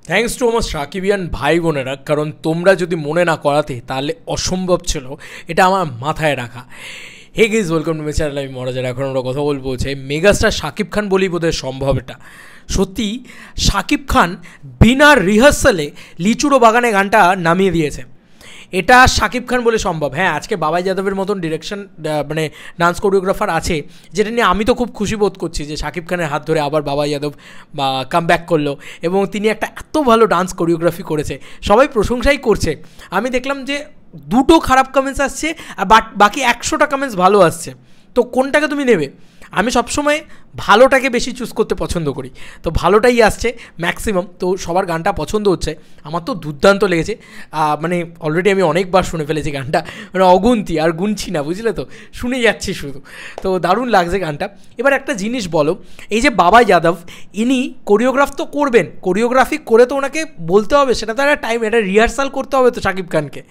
Thanks to আমার সাকিবিয়ান ভাই বোনেরা, কারণ তোমরা যদি মনে না করাতে তাহলে অসম্ভব ছিল, এটা আমার মাথায় রাখা। Hey guys, welcome to my channel. আমি মহারাজার। এখন আমরা কথা বলবো যে মেগাস্টার শাকিব খান বলেই বোধহয় সম্ভব এটা। সত্যি শাকিব খান বিনা রিহার্সালে লিচুড়ো বাগানে গানটা নামিয়ে দিয়েছে, এটা শাকিব খান বলে সম্ভব। হ্যাঁ, আজকে বাবাই যাদবের মতন ডিরেকশন মানে ডান্স কোরিওগ্রাফার আছে, যেটা নিয়ে আমি তো খুব খুশি বোধ করছি যে শাকিব খানের হাত ধরে আবার বাবাই যাদব কাম ব্যাক করলো এবং তিনি একটা এত ভালো ডান্স কোরিওগ্রাফি করেছে, সবাই প্রশংসাই করছে। আমি দেখলাম যে দুটো খারাপ কমেন্টস আসছে আর বাকি 100টা কমেন্টস ভালো আসছে, তো কোনটাকে তুমি নেবে? আমি সবসময় ভালোটাকে বেশি চুজ করতে পছন্দ করি, তো ভালোটাই আসছে ম্যাক্সিমাম। তো সবার গানটা পছন্দ হচ্ছে, আমার তো দুর্দান্ত লেগেছে। মানে অলরেডি আমি অনেকবার শুনে ফেলেছি গানটা, মানে অগুন্তি, আর গুনছি না, বুঝলে তো, শুনে যাচ্ছি শুধু। তো দারুণ লাগছে গানটা। এবার একটা জিনিস বলো, এই যে বাবাই যাদব, ইনি কোরিওগ্রাফ তো করবেন, কোরিওগ্রাফি করে তো ওনাকে বলতে হবে, সেটা তো একটা টাইম, একটা রিহার্সাল করতে হবে তো শাকিব খানকে।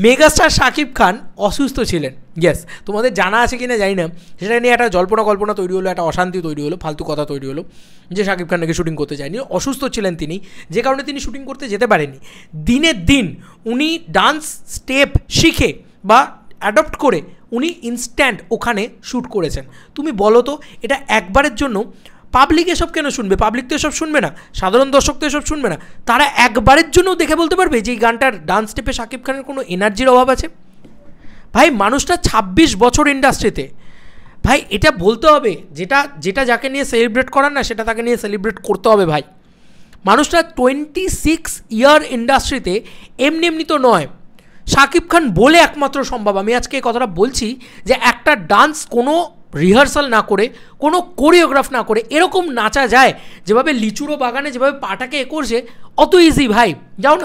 মেগাস্টার শাকিব খান অসুস্থ ছিলেন, ইয়েস, তোমাদের জানা আছে কি না জানি না, সেটা নিয়ে একটা জল্পনা তৈরি হলো, একটা অশান্তি তৈরি হলো, ফালতু কথা তৈরি হলো যে শাকিব খান নাকি শুটিং করতে যায়নি, অসুস্থ ছিলেন তিনি, যে কারণে তিনি শুটিং করতে যেতে পারেননি। দিনের দিন উনি ডান্স স্টেপ শিখে বা অ্যাডপ্ট করে উনি ইনস্ট্যান্ট ওখানে শ্যুট করেছেন। তুমি বলো তো, এটা একবারের জন্য পাবলিক এসব কেন শুনবে? পাবলিক তো এসব শুনবে না, সাধারণ দর্শক তো এসব শুনবে না, তারা একবারের জন্য দেখে বলতে পারবে যে এই গানটার ডান্স স্টেপে শাকিব খানের কোনো এনার্জির অভাব আছে? ভাই, মানুষটা 26 বছর ইন্ডাস্ট্রিতে, ভাই এটা বলতে হবে, যেটা যাকে নিয়ে সেলিব্রেট করার না, সেটা তাকে নিয়ে সেলিব্রেট করতে হবে। ভাই, মানুষটা 26 ইয়ার ইন্ডাস্ট্রিতে এমনি তো নয়। শাকিব খান বলে একমাত্র সম্ভব, আমি আজকে এই কথাটা বলছি, যে একটা ডান্স কোনো রিহার্সাল না করে, কোনো কোরিওগ্রাফ না করে এরকম নাচা যায়, যেভাবে লিচুড়ো বাগানে যেভাবে পাটাকে করছে, অত ইজি। ভাই যাও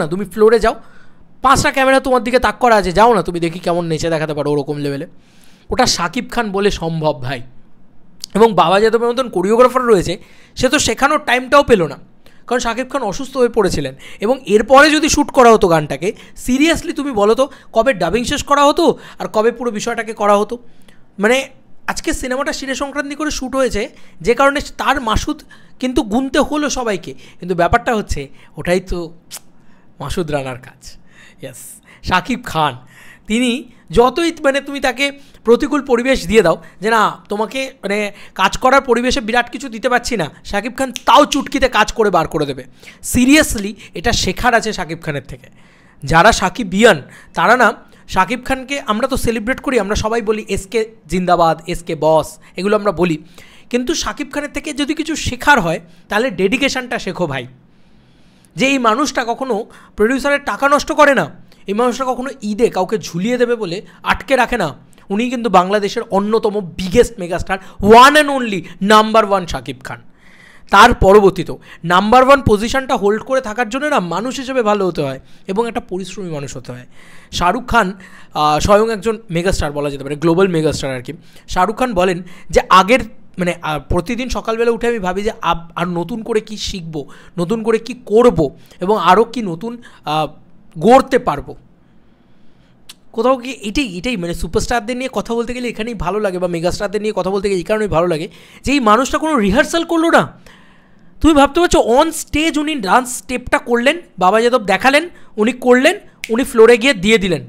না, তুমি ফ্লোরে যাও, 5টা ক্যামেরা তোমার দিকে তাক করা আছে, যাও না, তুমি দেখি কেমন নেচে দেখাতে পারো ওরকম লেভেলে। ওটা শাকিব খান বলে সম্ভব ভাই। এবং বাবা যাদবের মতন কোরিওগ্রাফার রয়েছে, সে তো শেখানোর টাইমটাও পেল না, কারণ শাকিব খান অসুস্থ হয়ে পড়েছিলেন। এবং এরপরে যদি শ্যুট করা হতো গানটাকে, সিরিয়াসলি তুমি বলো তো, কবে ডাবিং শেষ করা হতো আর কবে পুরো বিষয়টাকে করা হতো? মানে আজকে সিনেমাটা শিরে সংক্রান্তি করে শ্যুট হয়েছে, যে কারণে তার মাসুদ কিন্তু গুনতে হলো সবাইকে, কিন্তু ব্যাপারটা হচ্ছে ওটাই তো মাসুদ রানার কাজ। ইয়েস, শাকিব খান তিনি যতই মানে তুমি তাকে প্রতিকূল পরিবেশ দিয়ে দাও, যে না তোমাকে মানে কাজ করার পরিবেশে বিরাট কিছু দিতে পারছি না, শাকিব খান তাও চুটকিতে কাজ করে বার করে দেবে। সিরিয়াসলি এটা শেখার আছে শাকিব খানের থেকে। যারা সাকিবিয়ান তারা না, শাকিব খানকে আমরা তো সেলিব্রেট করি, আমরা সবাই বলি এসকে জিন্দাবাদ, এসকে বস, এগুলো আমরা বলি, কিন্তু শাকিব খানের থেকে যদি কিছু শেখার হয় তাহলে ডেডিকেশানটা শেখো ভাই। যে এই মানুষটা কখনো প্রডিউসারের টাকা নষ্ট করে না, এই মানুষটা কখনো ঈদে কাউকে ঝুলিয়ে দেবে বলে আটকে রাখে না। উনি কিন্তু বাংলাদেশের অন্যতম biggest megastar, one and only number 1 Shakib Khan. তার পরবর্তীতেও নাম্বার 1 পজিশনটা হোল্ড করে থাকার জন্য না মানুষ হিসেবে ভালো হতে হয় এবং একটা পরিশ্রমী মানুষ হতে হয়। শাহরুখ খান স্বয়ং একজন মেগাস্টার বলা যেতে পারে, গ্লোবাল মেগাস্টার আর কি। শাহরুখ খান বলেন যে আগের মানে প্রতিদিন সকালবেলা উঠে আমি ভাবি যে আর নতুন করে কি শিখবো, নতুন করে কি করব এবং আরও কি নতুন গড়তে পারবো। কোথাও কি এটাই মানে সুপারস্টারদের নিয়ে কথা বলতে গেলে এখানেই ভালো লাগে, বা মেগাস্টারদের নিয়ে কথা বলতে গেলে এই কারণেই ভালো লাগে যে এই মানুষটা কোনো রিহার্সাল করলো না। তুমি ভাবতে পারছো, অন স্টেজ উনি ডান্স স্টেপটা করলেন, বাবা যাদব দেখালেন, উনি করলেন, উনি ফ্লোরে গিয়ে দিয়ে দিলেন।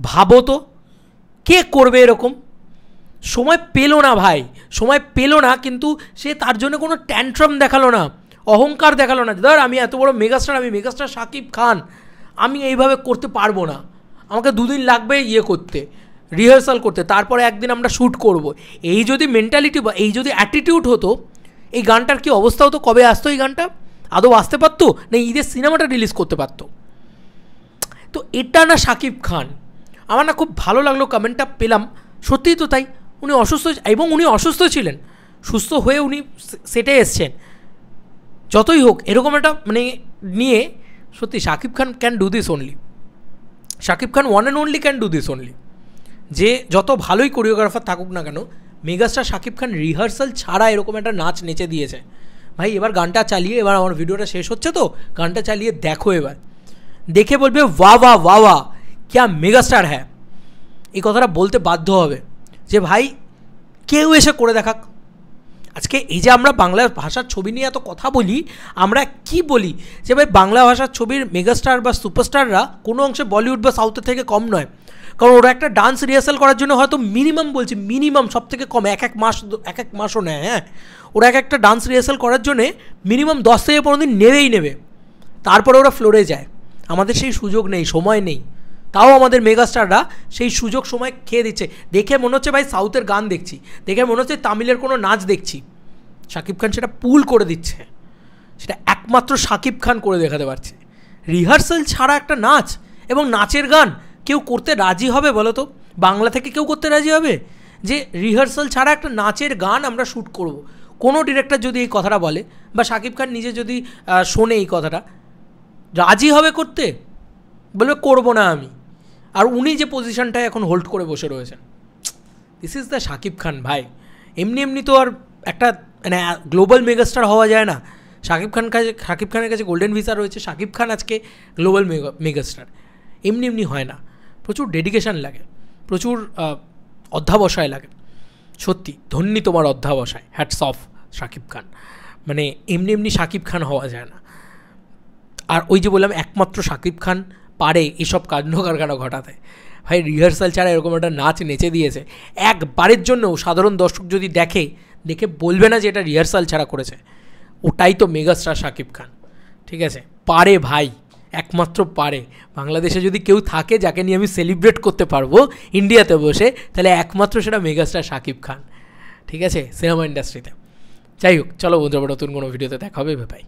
ভাবো তো, কে করবে এরকম? সময় পেল না ভাই, সময় পেল না, কিন্তু সে তার জন্য কোনো ট্যান্ট্রাম দেখালো না, অহংকার দেখালো না, ধর আমি এত বড় মেগাস্টার, আমি মেগাস্টার শাকিব খান, আমি এইভাবে করতে পারবো না, আমাকে 2 দিন লাগবে করতে, রিহার্সাল করতে, তারপরে একদিন আমরা শ্যুট করব। এই যদি মেন্টালিটি বা এই যদি অ্যাটিটিউড হতো, এই গানটার কি অবস্থা হতো? কবে আসতো এই গানটা? আদৌ আসতে পারতো না? ঈদের সিনেমাটা রিলিজ করতে পারতো? তো এটা না শাকিব খান। আমার না খুব ভালো লাগলো কমেন্টটা পেলাম, সত্যিই তো তাই। উনি অসুস্থ, এবং উনি অসুস্থ ছিলেন, সুস্থ হয়ে উনি সেটে এসছেন। যতই হোক এরকম একটা মানে নিয়ে, সত্যি Shakib Khan can do this only, Shakib Khan one and only can do this only. যে যত ভালোই কোরিওগ্রাফার থাকুক না কেন, মেগাস্টার শাকিব খান রিহার্সাল ছাড়া এরকম একটা নাচ নেচে দিয়েছে ভাই। এবার গানটা চালিয়ে, এবার আমার ভিডিওটা শেষ হচ্ছে তো, গানটা চালিয়ে দেখো, এবার দেখে বলবে ওয়া ওয়া ওয়া ওয়া ক্যা মেগাস্টার হ্যাঁ। এই কথাটা বলতে বাধ্য হবে যে ভাই কেউ এসে করে দেখাক। আজকে এই যে আমরা বাংলা ভাষার ছবি নিয়ে এত কথা বলি, আমরা কি বলি যে ভাই বাংলা ভাষার ছবির মেগাস্টার বা সুপারস্টাররা কোনো অংশে বলিউড বা সাউথের থেকে কম নয়। কারণ ওরা একটা ডান্স রিহার্সাল করার জন্য হয়তো মিনিমাম বলছি, মিনিমাম সব থেকে কম এক এক মাসও নেয়। হ্যাঁ, ওরা একটা ডান্স রিহার্সাল করার জন্যে মিনিমাম 10 থেকে 15 দিন নেবে, তারপরে ওরা ফ্লোরে যায়। আমাদের সেই সুযোগ নেই, সময় নেই, তাও আমাদের মেগাস্টাররা সেই সুযোগ সময় খেয়ে দিচ্ছে। দেখে মনে হচ্ছে ভাই সাউথের গান দেখছি, দেখে মনে হচ্ছে তামিলের কোনো নাচ দেখছি। শাকিব খান সেটা পুল করে দিচ্ছে, সেটা একমাত্র শাকিব খান করে দেখাতে পারছে। রিহার্সাল ছাড়া একটা নাচ এবং নাচের গান কেউ করতে রাজি হবে বলো তো? বাংলা থেকে কেউ করতে রাজি হবে যে রিহার্সাল ছাড়া একটা নাচের গান আমরা শ্যুট করব? কোনো ডিরেক্টর যদি এই কথাটা বলে বা শাকিব খান নিজে যদি শোনে এই কথাটা, রাজি হবে করতে? বলবে করবো না আমি। আর উনি যে পজিশনটায় এখন হোল্ড করে বসে রয়েছেন, this is the Shakib Khan ভাই। এমনি তো আর একটা মানে গ্লোবাল মেগাস্টার হওয়া যায় না। শাকিব খানের কাছে গোল্ডেন ভিসা রয়েছে, শাকিব খান আজকে গ্লোবাল মেগাস্টার। এমনি হয় না, প্রচুর ডেডিকেশান লাগে, প্রচুর অধ্যাবসায় লাগে। সত্যি ধন্যী তোমার অধ্যাবসায়, হ্যাটস অফ শাকিব খান। মানে এমনি শাকিব খান হওয়া যায় না। আর ওই যে বললাম একমাত্র শাকিব খান পারে এসব কাণ্ড কারখানা ঘটাতে। ভাই রিহার্সাল ছাড়া এরকম একটা নাচ নেচে দিয়েছে, একবারের জন্যও সাধারণ দর্শক যদি দেখে বলবে না যে এটা রিহার্সাল ছাড়া করেছে। ওটাই তো মেগাস্টার শাকিব খান, ঠিক আছে? পারে ভাই, একমাত্র পারে। বাংলাদেশে যদি কেউ থাকে যাকে নিয়ে আমি সেলিব্রেট করতে পারবো ইন্ডিয়াতে বসে, তাহলে একমাত্র সেটা মেগাস্টার শাকিব খান, ঠিক আছে, সিনেমা ইন্ডাস্ট্রিতে। যাই হোক, চলো বন্ধুরা, নতুন কোনো ভিডিওতে দেখা হবে, বাই।